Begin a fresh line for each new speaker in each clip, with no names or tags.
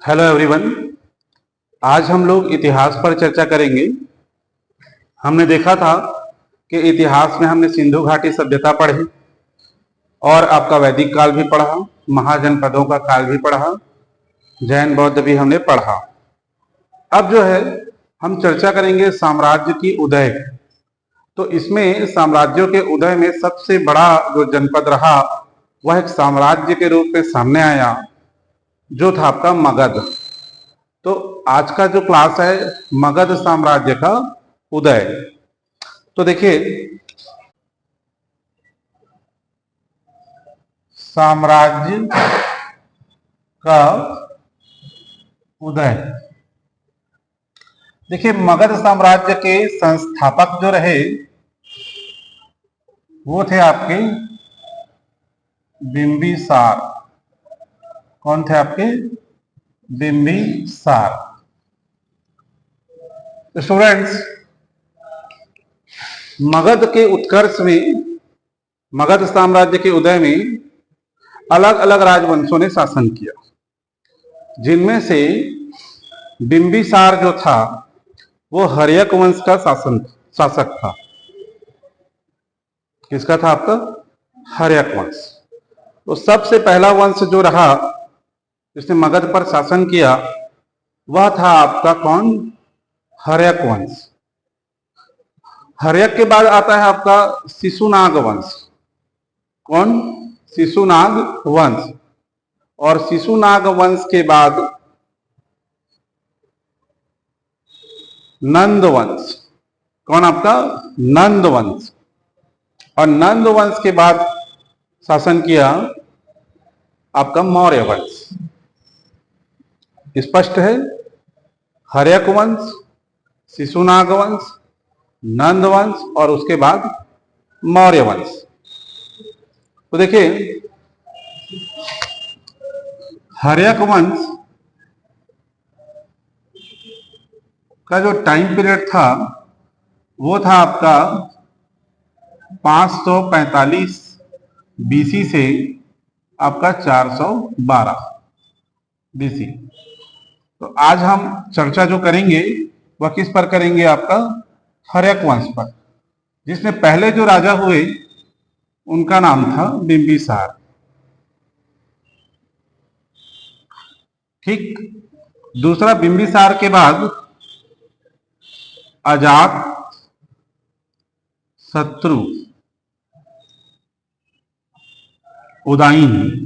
Hello everyone. आज हम लोग इतिहास पर चर्चा करेंगे। हमने देखा था कि इतिहास में हमने सिंधु घाटी सभ्यता पढ़ी और आपका वैदिक काल भी पढ़ा, महाजनपदों का काल भी पढ़ा, जैन बौद्ध भी हमने पढ़ा। अब जो है हम चर्चा करेंगे साम्राज्य की उदय। तो इसमें साम्राज्यों के उदय में सबसे बड़ा जो जनपद रहा वह एक साम्राज्य के रूप में सामने आया, जो था आपका मगध। तो आज का जो क्लास है मगध साम्राज्य का उदय। तो देखिए, साम्राज्य का उदय। देखिए, मगध साम्राज्य के संस्थापक जो रहे वो थे आपके बिंबिसार। कौन थे आपके? बिंबिसार। तो स्टूडेंट्स, मगध के उत्कर्ष में, मगध साम्राज्य के उदय में अलग अलग राजवंशों ने शासन किया, जिनमें से बिंबिसार जो था वो हर्यक वंश का शासक था। किसका था आपका? हर्यक वंश। तो सबसे पहला वंश जो रहा जिसने मगध पर शासन किया वह था आपका कौन? हर्यक वंश। हर्यक के बाद आता है आपका शिशुनाग वंश। कौन? शिशुनाग वंश। और शिशुनाग वंश के बाद नंद वंश। कौन आपका? नंद वंश। और नंद वंश के बाद शासन किया आपका मौर्य वंश। स्पष्ट है? हर्यक वंश, शिशुनाग वंश, नंद वंश और उसके बाद मौर्य वंश। तो देखिए, हर्यक वंश का जो टाइम पीरियड था वो था आपका 545 बीसी से आपका 412 बीसी। तो आज हम चर्चा जो करेंगे वह किस पर करेंगे? आपका हर्यक वंश पर, जिसमें पहले जो राजा हुए उनका नाम था बिंबिसार। ठीक। दूसरा, बिंबिसार के बाद अजात शत्रु उदयन,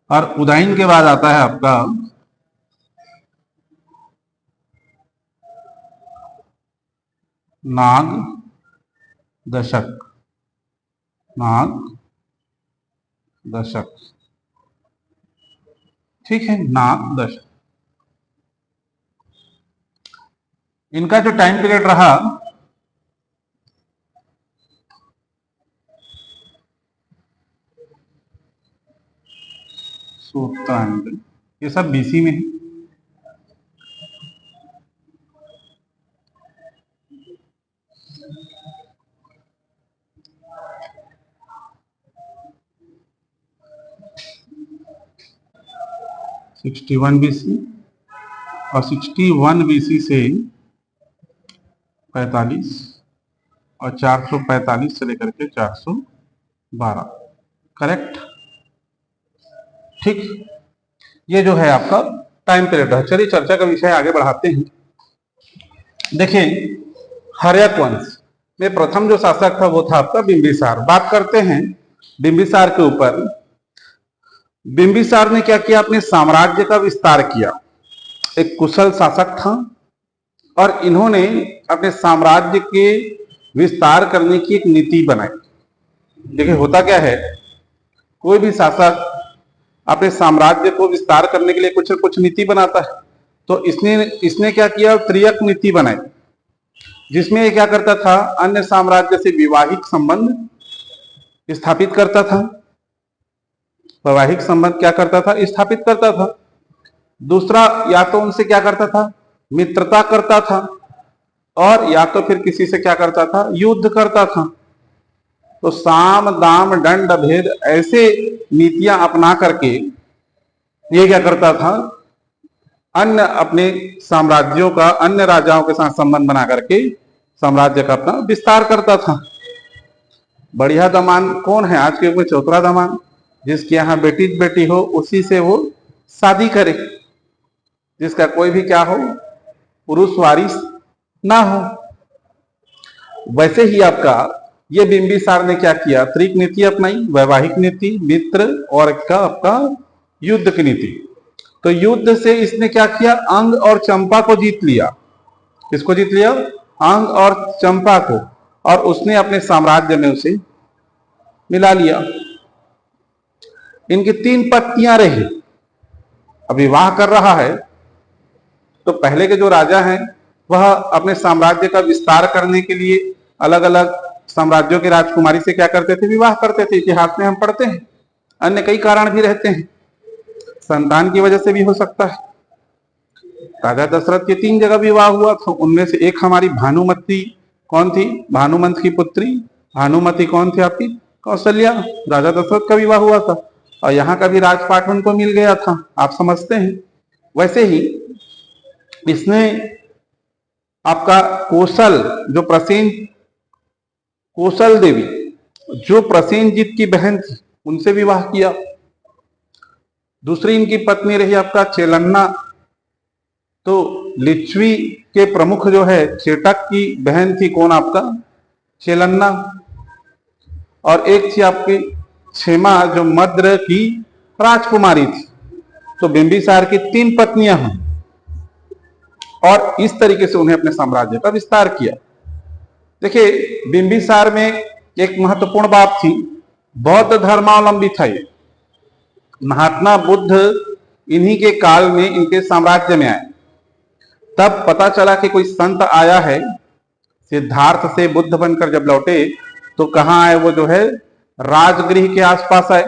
और उदयन के बाद आता है आपका नाग दशक। नाग दशक। ठीक है, नाग दशक। इनका जो टाइम पीरियड रहा सूत्तांड, ये सब बीसी में है। (61 BC) और 61 BC से 45 और 445 से लेकर के 412। करेक्ट? ठीक। ये जो है आपका टाइम पीरियड है। चलिए चर्चा का विषय आगे बढ़ाते हैं। देखिए, हर्यक वंश में प्रथम जो शासक था वो था आपका बिंबिसार। बात करते हैं बिंबिसार के ऊपर। बिंबिसार ने क्या किया? अपने साम्राज्य का विस्तार किया। एक कुशल शासक था और इन्होंने अपने साम्राज्य के विस्तार करने की एक नीति बनाई। देखिए, होता क्या है, कोई भी शासक अपने साम्राज्य को विस्तार करने के लिए कुछ न कुछ नीति बनाता है। तो इसने क्या किया? त्रियक नीति बनाई, जिसमें ये क्या करता था? अन्य साम्राज्य से वैवाहिक संबंध स्थापित करता था। वैवाहिक संबंध क्या करता था? स्थापित करता था। दूसरा, या तो उनसे क्या करता था? मित्रता करता था, और या तो फिर किसी से क्या करता था? युद्ध करता था। तो साम दाम दंड भेद ऐसे नीतियां अपना करके ये क्या करता था, अन्य अपने साम्राज्यों का अन्य राजाओं के साथ संबंध बना करके साम्राज्य का अपना विस्तार करता था। बढ़िया दामान कौन है आज के युग में? चौतरा दामान, जिसके यहाँ बेटी हो उसी से वो शादी करे, जिसका कोई भी क्या हो, पुरुष वारिस ना हो। वैसे ही आपका ये बिंबिसार ने क्या किया, त्रिक नीति अपनाई, वैवाहिक नीति, मित्र और का आपका युद्ध की नीति। तो युद्ध से इसने क्या किया, अंग और चंपा को जीत लिया। किसको जीत लिया? अंग और चंपा को, और उसने अपने साम्राज्य में उसे मिला लिया। इनकी 3 पत्नियां रही। अब विवाह कर रहा है तो पहले के जो राजा हैं वह अपने साम्राज्य का विस्तार करने के लिए अलग अलग साम्राज्यों की राजकुमारी से क्या करते थे, विवाह करते थे। इतिहास में हम पढ़ते हैं। अन्य कई कारण भी रहते हैं, संतान की वजह से भी हो सकता है। राजा दशरथ के 3 जगह विवाह हुआ था, उनमें से एक हमारी भानुमति कौन थी, भानुमंत की पुत्री भानुमति कौन थी आपकी, कौशल्या। राजा दशरथ का विवाह हुआ था और यहाँ का भी राजपाट उनको मिल गया था, आप समझते हैं। वैसे ही इसने आपका कौशल जो कौशल देवी जो प्रसेनजीत की बहन थी उनसे विवाह किया। दूसरी इनकी पत्नी रही आपका चेलन्ना, तो लिच्छवी के प्रमुख जो है चेटक की बहन थी कौन, आपका चेलन्ना। और एक थी आपकी क्षेमा जो मद्र की राजकुमारी थी। तो बिंबिसार की 3 पत्नियां हैं और इस तरीके से उन्हें अपने साम्राज्य का विस्तार किया। देखिए बिंबिसार में एक महत्वपूर्ण बात थी, बौद्ध धर्मावलंबी था ये। महात्मा बुद्ध इन्हीं के काल में इनके साम्राज्य में आए। तब पता चला कि कोई संत आया है, सिद्धार्थ से बुद्ध बनकर जब लौटे तो कहाँ आए, वो जो है राजगृह के आसपास आए।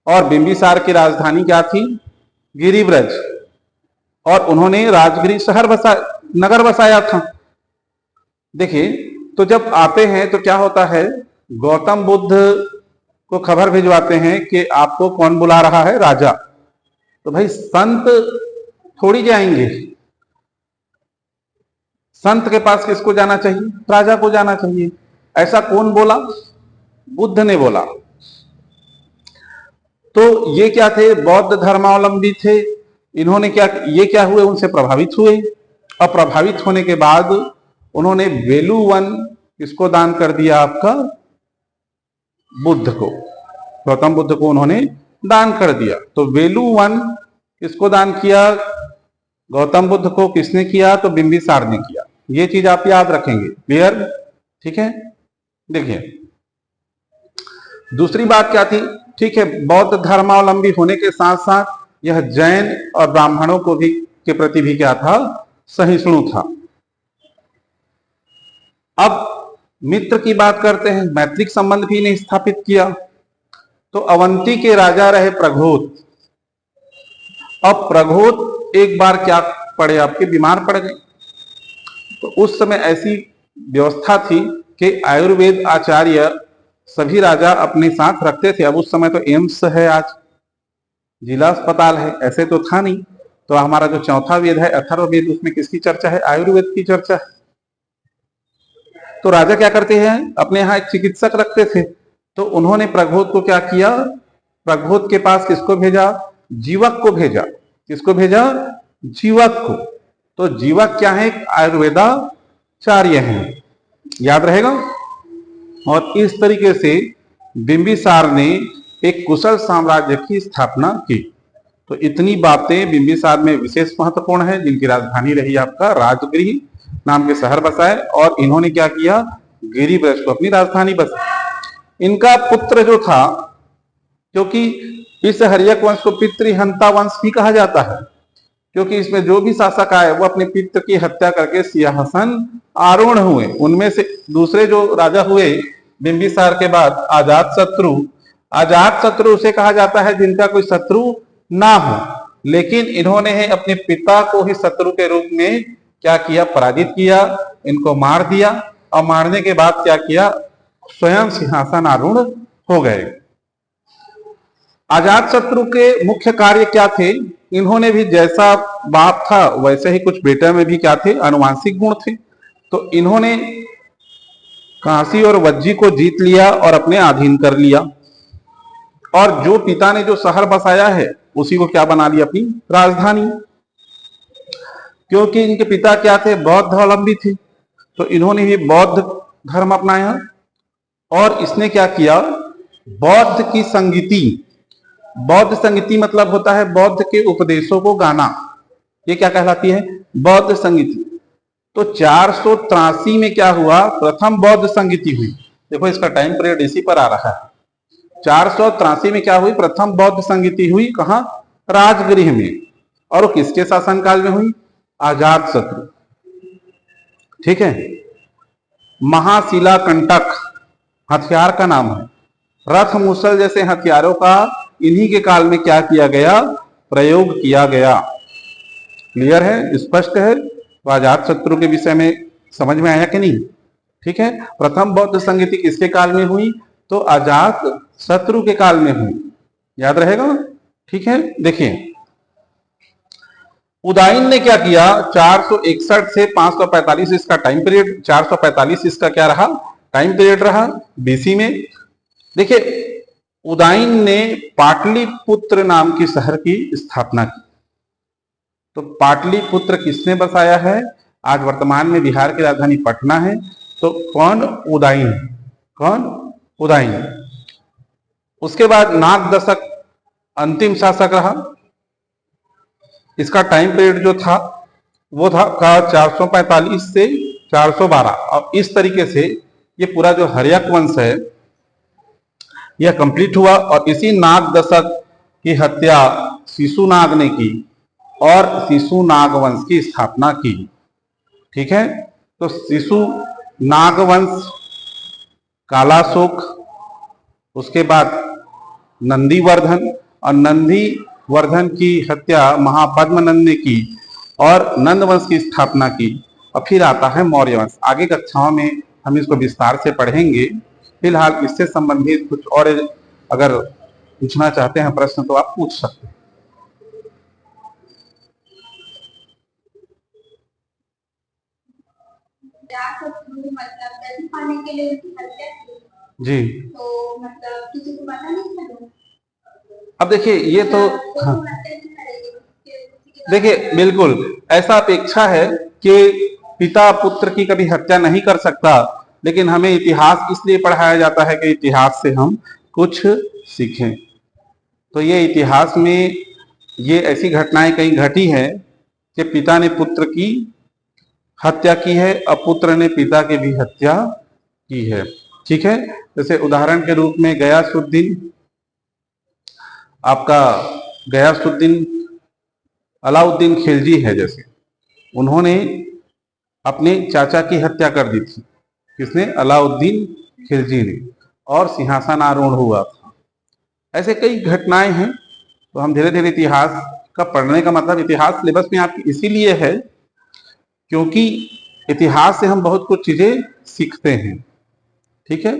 और बिंबिसार की राजधानी क्या थी, गिरिब्रज। और उन्होंने राजगृह शहर नगर बसाया था। देखिए तो जब आते हैं तो क्या होता है, गौतम बुद्ध को खबर भिजवाते हैं कि आपको कौन बुला रहा है, राजा। तो भाई संत थोड़ी जाएंगे, संत के पास किसको जाना चाहिए, राजा को जाना चाहिए। ऐसा कौन बोला, बुद्ध ने बोला। तो ये क्या थे, बौद्ध धर्मावलंबी थे। इन्होंने क्या, ये क्या हुए, उनसे प्रभावित हुए और प्रभावित होने के बाद उन्होंने वेलुवन किसको दान कर दिया, आपका बुद्ध को, गौतम बुद्ध को उन्होंने दान कर दिया। तो वेलुवन किसको दान किया, गौतम बुद्ध को। किसने किया, तो बिंबिसार ने किया। ये चीज आप याद रखेंगे, क्लियर, ठीक है। देखिए दूसरी बात क्या थी, ठीक है, बौद्ध धर्मावलंबी होने के साथ साथ यह जैन और ब्राह्मणों को भी के प्रति भी क्या था, सहिष्णु था। अब मित्र की बात करते हैं, मैत्रिक संबंध भी इन्हें स्थापित किया। तो अवंती के राजा रहे प्रघोत। अब प्रघोत एक बार क्या पड़े, आपके बीमार पड़ गए। तो उस समय ऐसी व्यवस्था थी कि आयुर्वेद आचार्य सभी राजा अपने साथ रखते थे। अब उस समय तो एम्स है, आज जिला अस्पताल है, ऐसे तो था नहीं। तो हमारा जो चौथा वेद है अथर्ववेद, उसमें किसकी चर्चा है, आयुर्वेद की चर्चा है। तो राजा क्या करते हैं, अपने यहाँ एक चिकित्सक रखते थे। तो उन्होंने प्रघोत को क्या किया, प्रघोत के पास किसको भेजा, जीवक को भेजा। किसको भेजा, जीवक को। तो जीवक क्या है, आयुर्वेदाचार्य हैं, याद रहेगा। और इस तरीके से बिंबिसार ने एक कुशल साम्राज्य की स्थापना की। तो इतनी बातें बिंबिसार में विशेष महत्वपूर्ण है, जिनकी राजधानी रही आपका राजगृह नाम के शहर बसाए। और इन्होंने क्या किया, गिरिब्रज को अपनी राजधानी बसाई। इनका पुत्र जो था, क्योंकि इस हर्यक वंश को पितृहंता वंश भी कहा जाता है, क्योंकि इसमें जो भी शासक आए वो अपने पितृ की हत्या करके सिंहासन आरूढ़ हुए। उनमें से दूसरे जो राजा हुए बिंबिसार के बाद अजातशत्रु। अजातशत्रु उसे कहा जाता है जिनका कोई शत्रु ना हो, लेकिन इन्होंने अपने पिता को ही शत्रु के रूप में क्या किया, पराजित किया, इनको मार दिया। और मारने के बाद क्या किया, स्वयं सिंहासन आरूढ़ हो गए। अजात शत्रु के मुख्य कार्य क्या थे? इन्होंने भी जैसा बाप था वैसे ही कुछ बेटा में भी क्या थे? अनुवांशिक गुण थे। तो इन्होंने काशी और वज्जी को जीत लिया और अपने अधीन कर लिया, और जो पिता ने जो शहर बसाया है उसी को क्या बना लिया? अपनी राजधानी। क्योंकि इनके पिता क्या थे? बौद्ध धर्मावलंबी थे, तो इन्होंने भी बौद्ध धर्म अपनाया। और इसने क्या किया? बौद्ध की संगीति, बौद्ध संगीति मतलब होता है बौद्ध के उपदेशों को गाना, ये क्या कहलाती है? बौद्ध संगीति। तो 483 में क्या हुआ? प्रथम बौद्ध संगीति हुई। देखो इसका टाइम पीरियड इसी पर आ रहा है। 483 में क्या हुई? प्रथम बौद्ध संगीति हुई। कहां? राजगृह में। और वो किसके शासनकाल में हुई? अजात शत्रु। ठीक है। महाशिला कंटक हथियार का नाम है। रथ मुसल जैसे हथियारों का इन्हीं के काल में क्या किया गया? प्रयोग किया गया। क्लियर है? स्पष्ट है? तो अजात शत्रु के विषय में समझ में आया कि नहीं? ठीक है। प्रथम बौद्ध संगीति किसके काल में हुई? तो अजात शत्रु के काल में हुई। याद रहेगा? ठीक है। देखिए उदाइन ने क्या किया? 461 से 545 इसका टाइम पीरियड, 445 इसका क्या रहा? टाइम पीरियड रहा बीसी में। देखिए उदाइन ने पाटलिपुत्र नाम की शहर की स्थापना की। तो पाटलिपुत्र किसने बसाया है? आज वर्तमान में बिहार की राजधानी पटना है। तो कौन? उदाइन। कौन? उदाइन। उसके बाद नाग दशक अंतिम शासक रहा। इसका टाइम पीरियड जो था वो था 445 से 412। और इस तरीके से ये पूरा जो हर्यक वंश है यह कंप्लीट हुआ। और इसी नाग दशक की हत्या शिशुनाग ने की और शिशुनाग वंश की स्थापना की। ठीक है। तो शिशुनाग वंश, कालाशोक, उसके बाद नंदीवर्धन, और नंदीवर्धन की हत्या महापद्मनंद ने की और नंद वंश की स्थापना की। और फिर आता है मौर्य वंश। आगे कक्षाओं में हम इसको विस्तार से पढ़ेंगे। फिलहाल इससे संबंधित कुछ और अगर पूछना चाहते हैं प्रश्न तो आप पूछ सकते हैं। जी तो मतलब किसी को पता नहीं था। अब देखिए ये तो हाँ। देखिए बिल्कुल ऐसा अपेक्षा है कि पिता पुत्र की कभी हत्या नहीं कर सकता, लेकिन हमें इतिहास इसलिए पढ़ाया जाता है कि इतिहास से हम कुछ सीखें। तो ये इतिहास में ये ऐसी घटनाएं कहीं घटी है कि पिता ने पुत्र की हत्या की है और पुत्र ने पिता की भी हत्या की है। ठीक है। जैसे उदाहरण के रूप में गयासुद्दीन, आपका गयासुद्दीन अलाउद्दीन खिलजी है, जैसे उन्होंने अपने चाचा की हत्या कर दी थी। किसने? अलाउद्दीन खिलजी ने, और सिंहासन आरूढ़ हुआ था। ऐसे कई घटनाएं हैं। तो हम धीरे धीरे इतिहास का पढ़ने का मतलब इतिहास सिलेबस में आपकी इसीलिए है क्योंकि इतिहास से हम बहुत कुछ चीजें सीखते हैं। ठीक है।